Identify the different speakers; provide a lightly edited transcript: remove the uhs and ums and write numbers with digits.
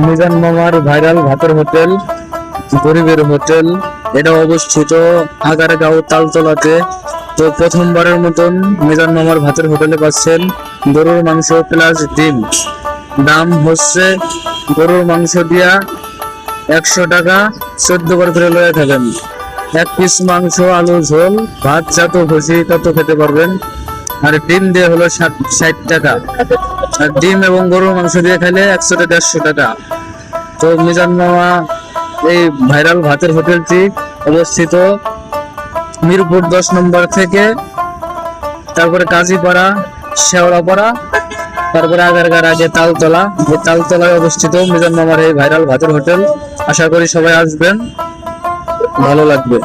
Speaker 1: মিজান মামার ভাইরাল ভাতের হোটেল, গরিবের হোটেল, এটা অবস্থিত আগারগাঁও তালতলাতে। তো প্রথমবারের মতন মিজান মামার ভাতের হোটেলে পাচ্ছেন গরুর মাংস প্লাস ডিম। দাম হচ্ছে গরুর মাংস দিয়া 100 টাকা, 14 করে লয়ে থাকেন। 1 পিস মাংস, আলু ঝোল, ভাত যত খুশি তত খেতে পারবেন। আর ডিম দিয়ে হলো 60 টাকা। আর ডিম এবং গরুর মাংস দিয়ে খাইলে 100 থেকে 150 টাকা। তো মিজান মামা এই ভাইরাল ভাতের হোটেলটি অবস্থিত মিরপুর 10 নম্বর থেকে, তারপরে কাজীপাড়া, শেওড়াপাড়া, তারপরে আগারগাঁর আগে তালতলা। এই তালতলায় অবস্থিত মিজান মামার এই ভাইরাল ভাতের হোটেল। আশা করি সবাই আসবেন, ভালো লাগবে।